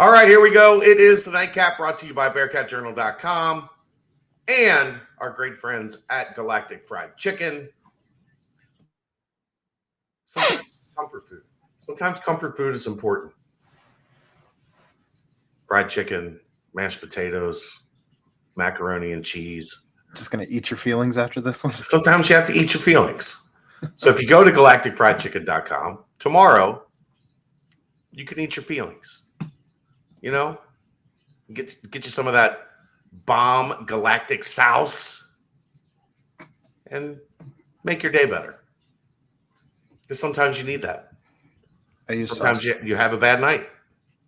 All right, here we go. It is the Nightcap brought to you by BearcatJournal.com and our great friends at Galactic Fried Chicken. Sometimes comfort food. Sometimes comfort food is important. Fried chicken, mashed potatoes, macaroni and cheese. Just going to eat your feelings after this one? Sometimes you have to eat your feelings. So if you go to galacticfriedchicken.com, tomorrow you can eat your feelings. You know? Get you some of that bomb galactic sauce and make your day better. Because sometimes you need that. Sometimes you have a bad night.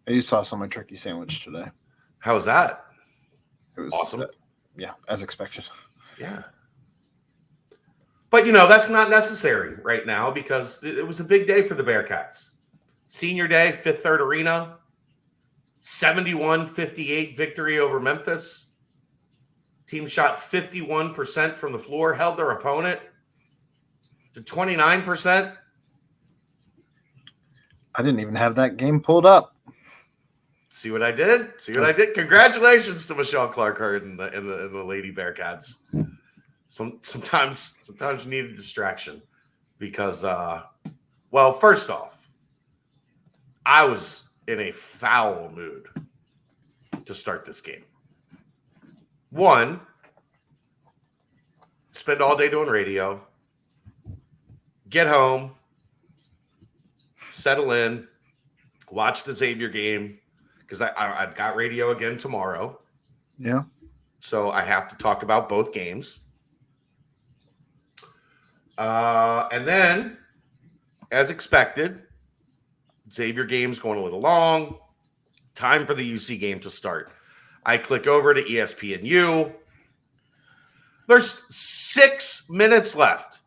I used sauce on my turkey sandwich today. How was that? It was awesome. Yeah, as expected. Yeah. But, you know, that's not necessary right now because it was a big day for the Bearcats. Senior day, Fifth Third Arena, 71-58 victory over Memphis. Team shot 51% from the floor, held their opponent to 29%. I didn't even have that game pulled up. See what I did? Congratulations to Michelle Clark-Hurd and the Lady Bearcats. Sometimes you need a distraction because, well, first off, I was in a foul mood to start this game. One, spend all day doing radio, get home, settle in, watch the Xavier game because I've got radio again tomorrow. Yeah. So I have to talk about both games. And then, as expected, Xavier game's going a little long. Time for the UC game to start. I click over to ESPNU. There's 6 minutes left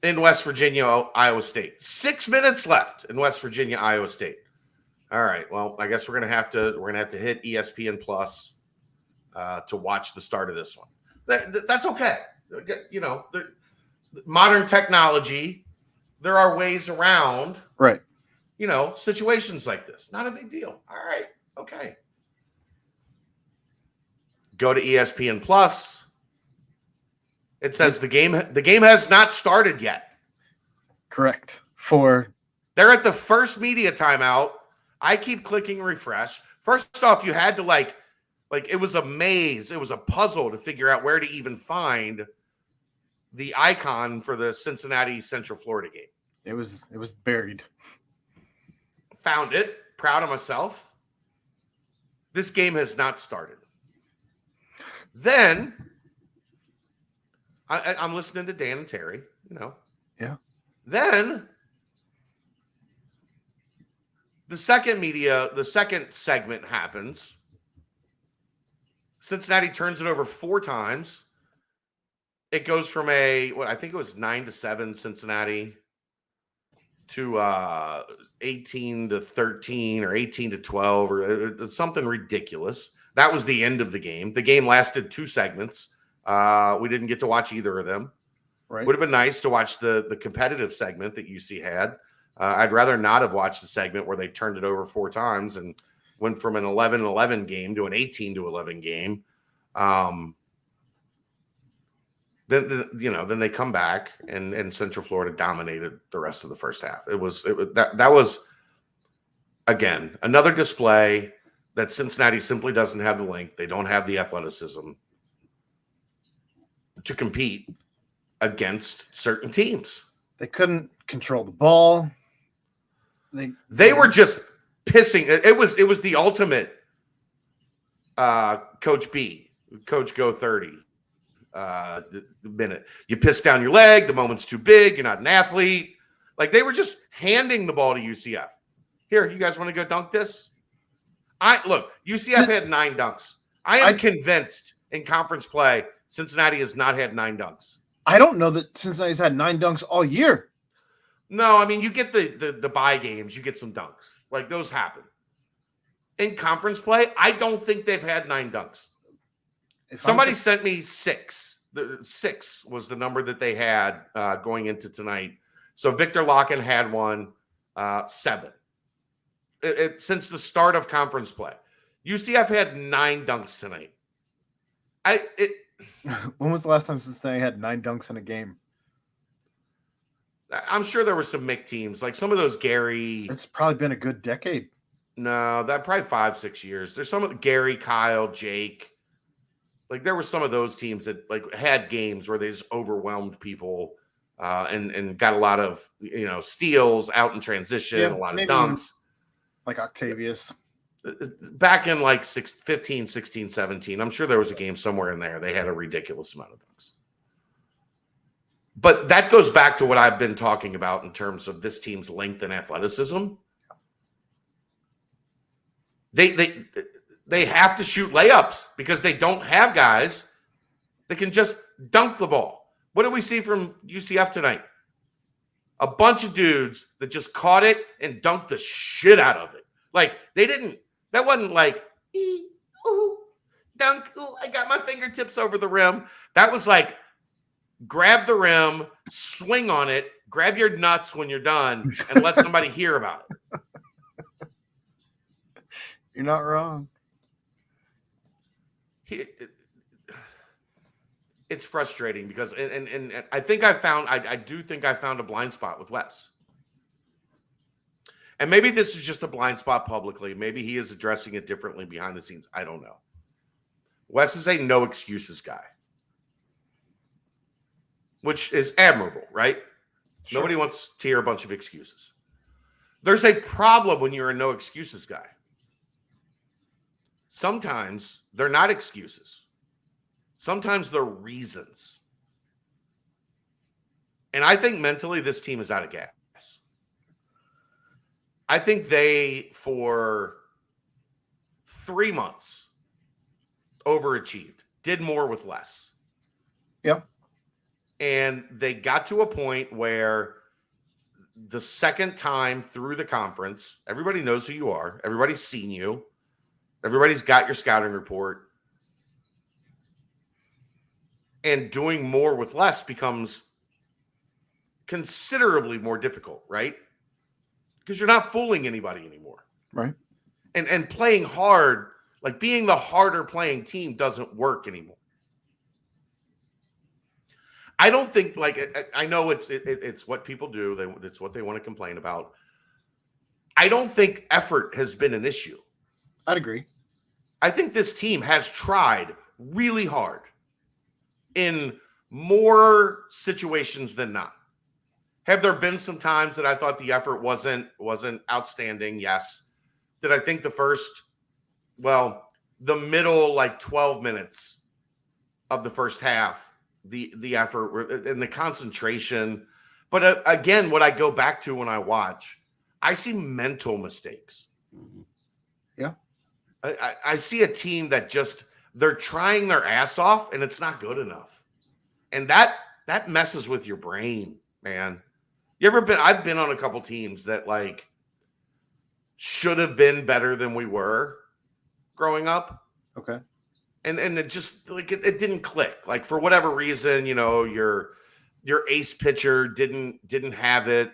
in West Virginia, Iowa State. 6 minutes left in West Virginia, Iowa State. All right. Well, I guess we're gonna have to hit ESPN Plus to watch the start of this one. That's okay. You know, modern technology. There are ways around. Right. You know, situations like this. Not a big deal. All right. Okay. Go to ESPN Plus. It says the game has not started yet. Correct. They're at the first media timeout. I keep clicking refresh. First off, you had to like it was a maze. It was a puzzle to figure out where to even find the icon for the Cincinnati Central Florida game. It was buried. Found it. Proud of myself. This game has not started. Then I'm listening to Dan and Terry, you know. Yeah. Then the second segment happens. Cincinnati turns it over 4 times. It goes from I think it was 9-7 Cincinnati to 18-13 or 18-12 or something ridiculous. That was the end of the game. The game lasted 2 segments. We didn't get to watch either of them. Right. Would have been nice to watch the competitive segment that UC had. I'd rather not have watched the segment where they turned it over 4 times and went from an 11-11 game to an 18-11 game. Then they come back and Central Florida dominated the rest of the first half. That was again another display that Cincinnati simply doesn't have the length. They don't have the athleticism to compete against certain teams. They couldn't control the ball. They were just pissing. It was the ultimate Coach B, Coach Go 30 the minute. You piss down your leg, the moment's too big, you're not an athlete. Like they were just handing the ball to UCF. Here, you guys want to go dunk this? UCF had 9 dunks. I am convinced in conference play, Cincinnati has not had 9 dunks. I don't know that Cincinnati's had 9 dunks all year. No, I mean, you get the bye games, you get some dunks. Like those happen. In conference play, I don't think they've had 9 dunks. Somebody sent me 6. 6 was the number that they had going into tonight. So Victor Locken had one, 7. since the start of conference play. UCF had 9 dunks tonight. When was the last time Cincinnati had 9 dunks in a game? I'm sure there were some MIC teams, like some of those Gary. It's probably been a good decade. No, that probably 5-6 years. There's some of Gary, Kyle, Jake. Like there were some of those teams that like had games where they just overwhelmed people and got a lot of steals out in transition, a lot of dunks. Like Octavius. Back in like 15, 16, 17, I'm sure there was a game somewhere in there. They had a ridiculous amount of dunks. But that goes back to what I've been talking about in terms of this team's length and athleticism. They have to shoot layups because they don't have guys that can just dunk the ball. What did we see from UCF tonight? A bunch of dudes that just caught it and dunked the shit out of it. Like that wasn't like, ooh, dunk, ooh, I got my fingertips over the rim. That was like, grab the rim, swing on it, grab your nuts when you're done, and let somebody hear about it. You're not wrong. It's frustrating because, and I think I do think I found a blind spot with Wes. And maybe this is just a blind spot publicly. Maybe he is addressing it differently behind the scenes. I don't know. Wes is a no excuses guy, which is admirable, right? Sure. Nobody wants to hear a bunch of excuses. There's a problem when you're a no excuses guy. Sometimes they're not excuses. Sometimes they're reasons. And I think mentally this team is out of gas. I think they, for 3 months, overachieved, did more with less. Yep. And they got to a point where the second time through the conference, everybody knows who you are. Everybody's seen you. Everybody's got your scouting report. And doing more with less becomes considerably more difficult, right? Because you're not fooling anybody anymore. Right. And playing hard, like being the harder playing team doesn't work anymore. I don't think, like, I know it's what people do. It's what they want to complain about. I don't think effort has been an issue. I'd agree. I think this team has tried really hard in more situations than not. Have there been some times that I thought the effort wasn't outstanding? Yes. Did I think the middle like 12 minutes of the first half, the effort and the concentration. But again, what I go back to when I watch, I see mental mistakes. Yeah. I see a team that just, they're trying their ass off and it's not good enough. And that messes with your brain, man. I've been on a couple teams that like should have been better than we were growing up. Okay. And it just like it didn't click. Like for whatever reason, your ace pitcher didn't have it.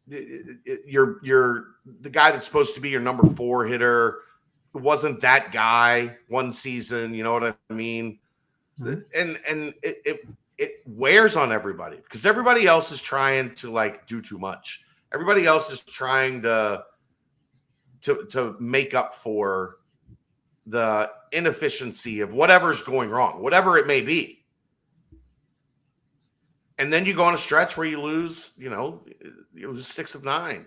You're the guy that's supposed to be your number 4 hitter wasn't that guy one season. You know what I mean? Mm-hmm. And it wears on everybody because everybody else is trying to like do too much. Everybody else is trying to make up for the inefficiency of whatever's going wrong, whatever it may be. And then you go on a stretch where you lose, it was 6 of 9.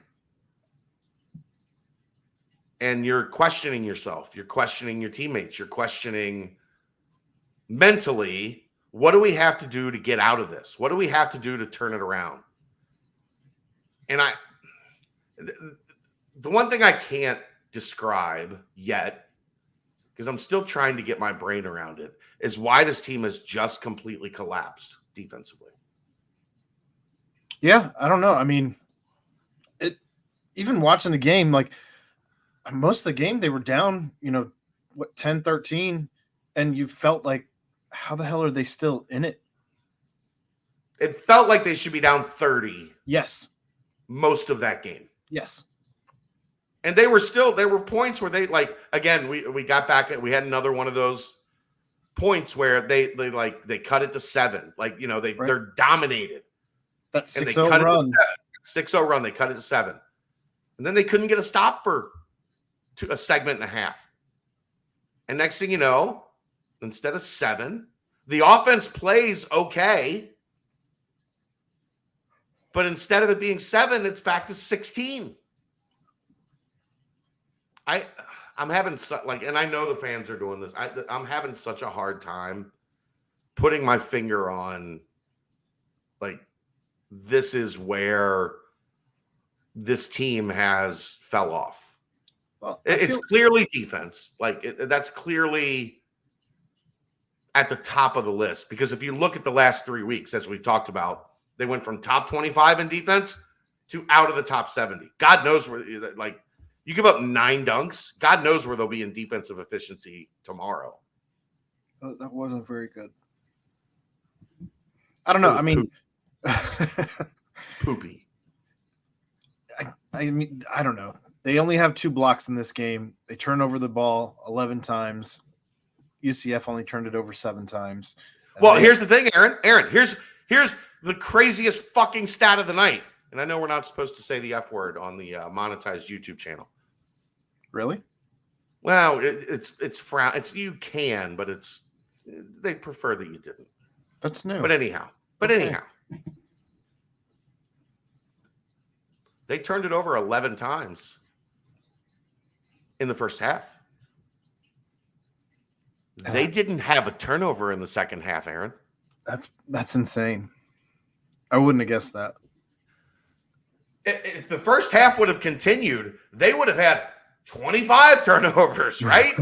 And you're questioning yourself. You're questioning your teammates. You're questioning mentally, what do we have to do to get out of this? What do we have to do to turn it around? And the one thing I can't describe yet, because I'm still trying to get my brain around it, is why this team has just completely collapsed defensively. Yeah, I don't know. I mean, even watching the game, like most of the game, they were down, 10-13, and you felt like, how the hell are they still in it? It felt like they should be down 30. Yes. Most of that game. Yes. And there were points where they like, again, we got back, we had another one of those points where they cut it to 7. Like, they're dominated. That And they 6-0 cut run. it to 6-0 run, they cut it to 7. And then they couldn't get a stop for a segment and a half. And next thing you know, instead of 7, the offense plays okay. But instead of it being 7, it's back to 16. I'm having and I know the fans are doing this. I'm having such a hard time putting my finger on, like, this is where this team has fell off. Well, it's clearly defense. Like, that's clearly at the top of the list, because if you look at the last 3 weeks, as we talked about, they went from top 25 in defense to out of the top 70. God knows where, like, you give up 9 dunks, God knows where they'll be in defensive efficiency tomorrow. That wasn't very good. I don't know. I mean, poopy. I mean, I don't know. They only have 2 blocks in this game. They turn over the ball 11 times. UCF only turned it over 7 times. Well, here's the thing, Aaron. Here's the craziest fucking stat of the night. And I know we're not supposed to say the F word on the monetized YouTube channel. Really? Well, it's you can, but they prefer that you didn't. That's new. But anyhow. They turned it over 11 times in the first half. They didn't have a turnover in the second half, Aaron. That's insane. I wouldn't have guessed that. If the first half would have continued, they would have had 25 turnovers, right?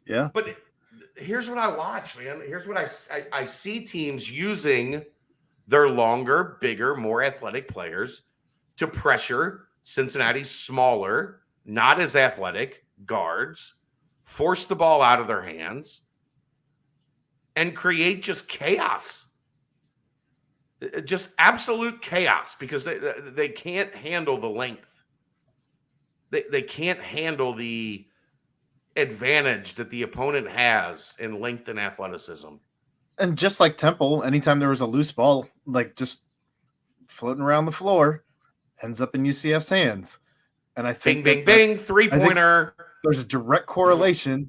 Yeah. But here's what I watch, man. Here's what I see teams using their longer, bigger, more athletic players to pressure Cincinnati's smaller, not as athletic guards, force the ball out of their hands, and create just chaos. Just absolute chaos, because they can't handle the length. They can't handle the advantage that the opponent has in length and athleticism. And just like Temple, anytime there was a loose ball, like just floating around the floor, ends up in UCF's hands. And I think bing, bing, 3-pointer. There's a direct correlation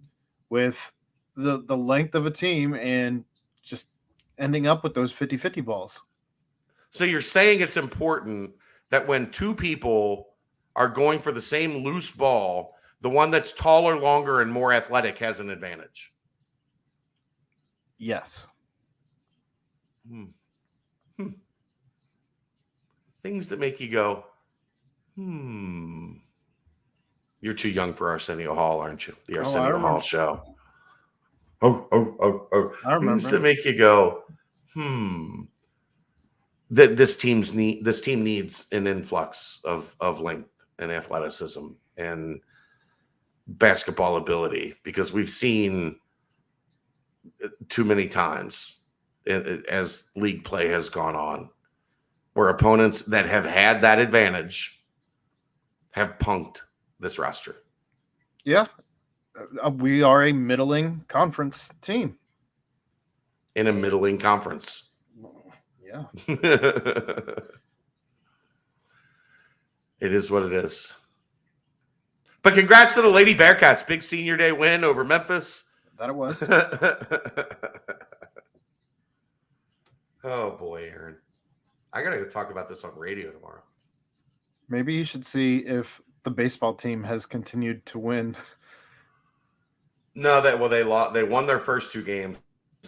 with the length of a team and just ending up with those 50-50 balls. So you're saying it's important that when 2 people are going for the same loose ball, the one that's taller, longer, and more athletic has an advantage. Yes. Things that make you go, You're too young for Arsenio Hall, aren't you? The Arsenio Hall show. Oh. I remember. Things that make you go, That this team needs an influx of length and athleticism and basketball ability, because we've seen too many times as league play has gone on where opponents that have had that advantage have punked this roster. Yeah. We are a middling conference team. In a middling conference. Yeah. It is what it is. But congrats to the Lady Bearcats. Big senior day win over Memphis. That it was. Oh, boy, Aaron. I got to go talk about this on radio tomorrow. Maybe you should see if the baseball team has continued to win. No, they won their first 2 games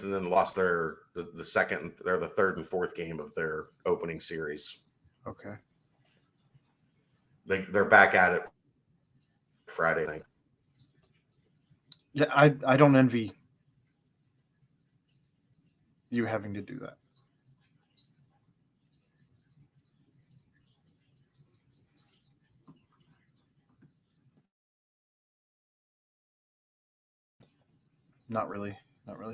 and then lost the second or the third and fourth game of their opening series. Okay. They're back at it Friday night. Yeah, I don't envy you having to do that. Not really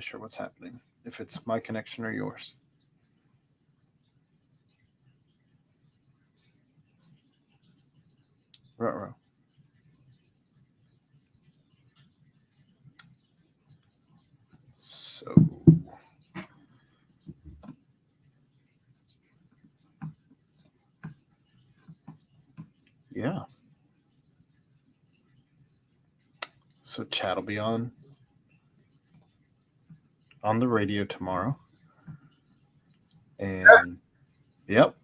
sure what's happening. If it's my connection or yours. Ruh-roh. So yeah. So chat will be on the radio tomorrow. And yep.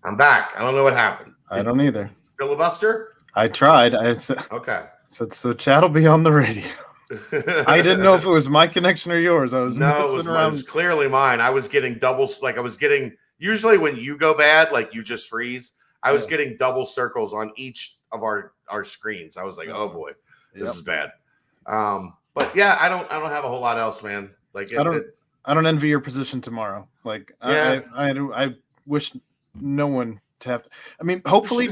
I'm back. I don't know what happened. I don't either. Filibuster? I tried. I said, Okay. So chat will be on the radio. I didn't know if it was my connection or yours. I was messing around. It was clearly mine. I was getting doubles. Like I was getting, usually when you go bad, like you just freeze, I was getting double circles on each of our screens. I was like, oh boy, this is bad. But yeah, I don't have a whole lot else, man. Like I don't envy your position tomorrow. Like I wish no one to have. I mean, hopefully,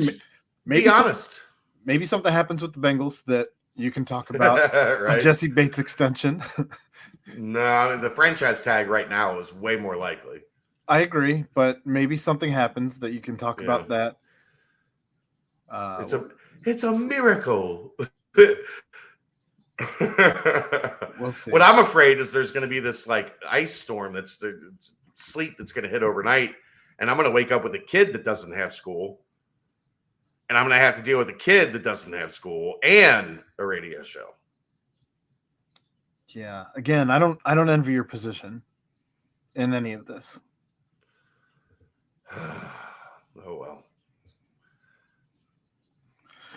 maybe be honest. Maybe something happens with the Bengals that you can talk about. Right? Jesse Bates extension. No, I mean, the franchise tag right now is way more likely. I agree, but maybe something happens that you can talk about that. It's a miracle. We'll see. What I'm afraid is there's going to be this like ice storm that's the sleet that's going to hit overnight, and I'm going to wake up with a kid that doesn't have school, and I'm going to have to deal with a kid that doesn't have school and a radio show. Yeah. Again, I don't envy your position in any of this. Oh well.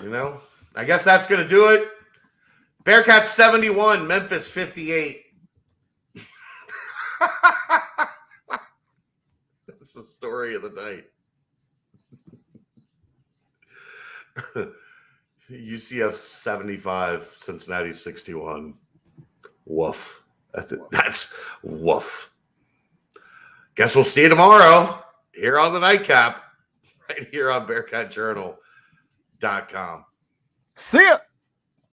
You know, I guess that's going to do it. Bearcats 71, Memphis 58. That's the story of the night. UCF 75, Cincinnati 61. Woof. That's woof. Guess we'll see you tomorrow here on the Nightcap, right here on BearcatJournal.com. See ya.